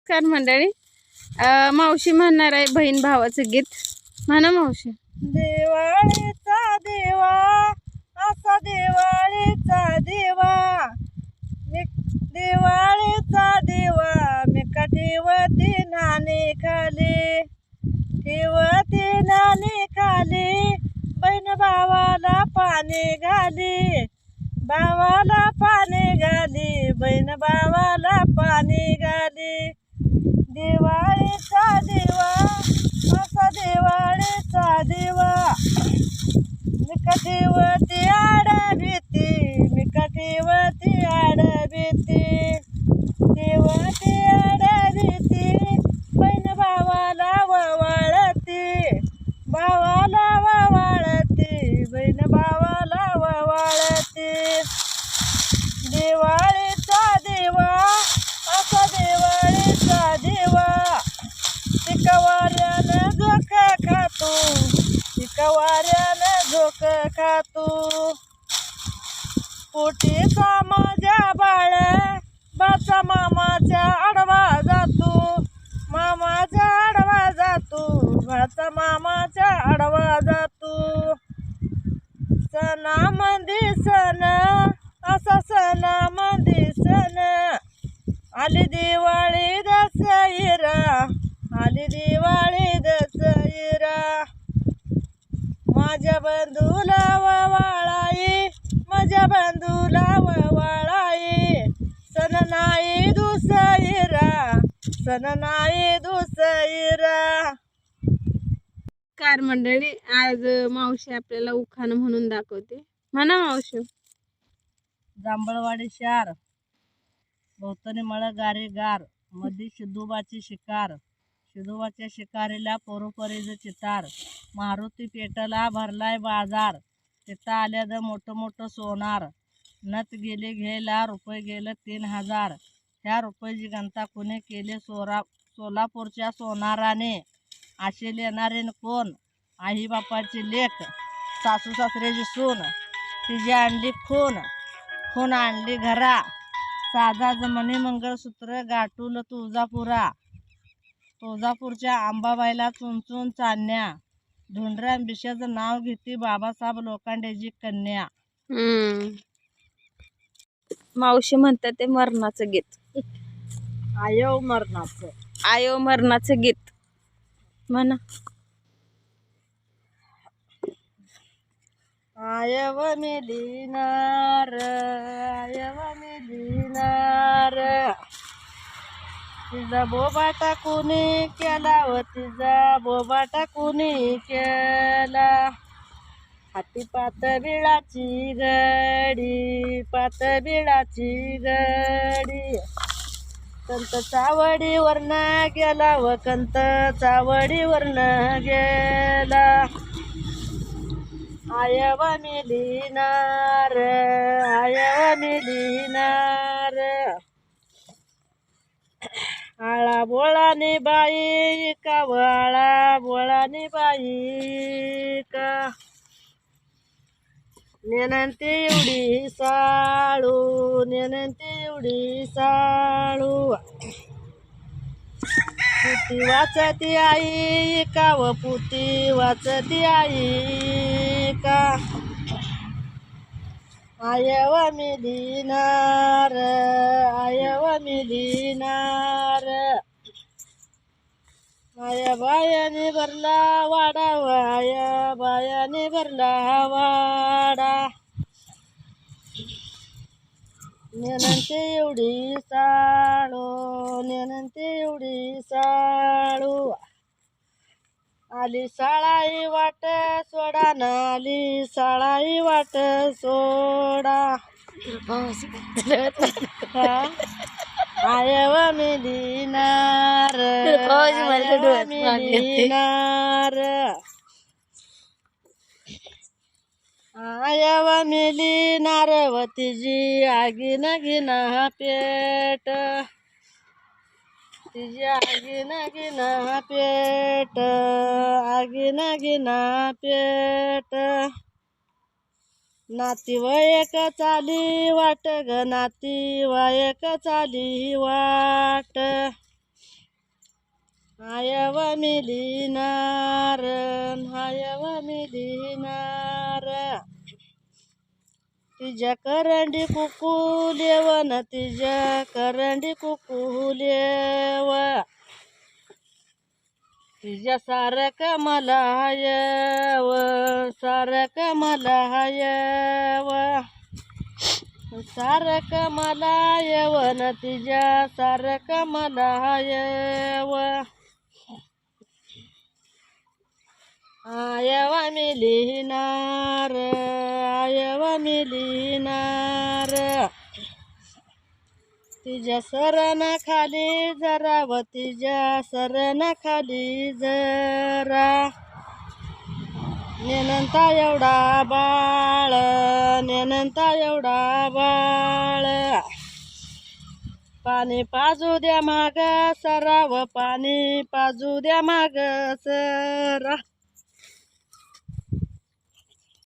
नमस्कार मंडळी. मावशी म्हणणार आहे बहीण भावाचं गीत. म्हणा मावशी. दिवाळीचा दिवा असा दिवाळीचा दिवा दिवाळीचा दिवा मी ठेवती नाणी खाली ठेवती नाणी खाली बहीण भावाला पाणी घाली भावाला पाणी घाली बहीण भावाला पाणी घाली. दिवाळीचा दिवा असा दिवाळीचा दिवा मी ठेवती आडबीती मी ठेवती आडबीती ठेवती आडबीती बहीण भावाला ववाळती भावाला ववाळती बहीण भावाला ववाळती. दिवाळीचा दिवा असा दिवाळीचा दिवा पिकवाऱ्यानं झोक खातो पिकवाऱ्यानं झोक खातो. पोटीचा माझ्या बाळ्या बाचा मामाच्या आडवा जातो मामाच्या आडवा जातो भाचा मामाच्या आडवा जातो. सणामंदी सण असा सणामंदी सण आली दिवाळी दसरा आली दिवाळी दसरा. माझ्या बंधूला ववाळाई माझ्या बंधूला ववाळाई सण नाही दुसरा सण नाही दुसरा. कार मंडळी, आज मावशी आपल्याला उखाणं म्हणून दाखवते. म्हणा मावशी. जांभळवाडी शहर भोवतणी मळ गारे गार मध्ये सिद्धोबाची शिकार सिद्धोबाच्या शिकारीला परोपरीच चितार मारुती पेटला भरलाय बाजार तिथं आल्या द मोठं मोठं सोनार नथ गेले घ्यायला रुपये गेलं 3000 ह्या रुपयाची गणता कोणी केले सोलापूरच्या सोनाराने. आशेल येणारे कोण आई बापाची लेख सासू सासऱ्याची सून तिची आणली खून खून आणली घरा साधा जमनी मंगळसूत्र गाठूल तुळजापुरा तुळजापूरच्या अंबाबाईला चुनचुन चालण्या धुंडऱ्या बिशाचं नाव घेते बाबासाहेब लोखंडेची कन्या. मावशी म्हणतात ते मरणाचं गीत. आयो मरणाचं आयो मरणाचं गीत म्हणा. आयव मिलिनार आयव मिलिनार तिचा बोबाटा कुणी केला व तिचा बोबाटा कुणी केला. हाती पातबिळाची गडी पातबिळाची गडी कंत चावडीवरनं गेला व कंत चावडीवरनं गेला. आयव मिलिनार आयव मिलिनार आळा बोळानी बाई का आळा बोळानी बाई का नेनंती एवढी साळू नेनंती एवढी साळू. पुती वाचती आई का व पुती वाचती आई का. आयव मिलिनार आयव मिलिनार आया बायाने भरला वाडा आया बायाने भरला वाडा नेनंती एवढी साळू नेनंती एवढी साळू. आली साळाई वाट सोडा न आली साळाई वाट सोडा. आयव मिलिनार आयव मिलिनार आयव मिलिनार व तिची आगीन गिना पेट तिची आगीन गिना पेट आगीन गिना पेट. नातीवायक चाली वाट ग नातीवायक चाली वाट हायव मिलिनार हायव मिलिनार तिच्या करंडी कुकुलेवन तिच्या करंडी कुकुलेव तिच्या सारखं मला हयव सारखं मला हयव सारखं मला यवन तिच्या सारखं मला हयव आयव मिलिनार आयव मिलिनार तिच्या सरण खाली जरा व तिच्या सरण खाली जरा नेनंता एवढा बाळ नेनंता एवढा बाळ पाणी पाजू द्या माग सराव पाणी पाजू द्या माग सरा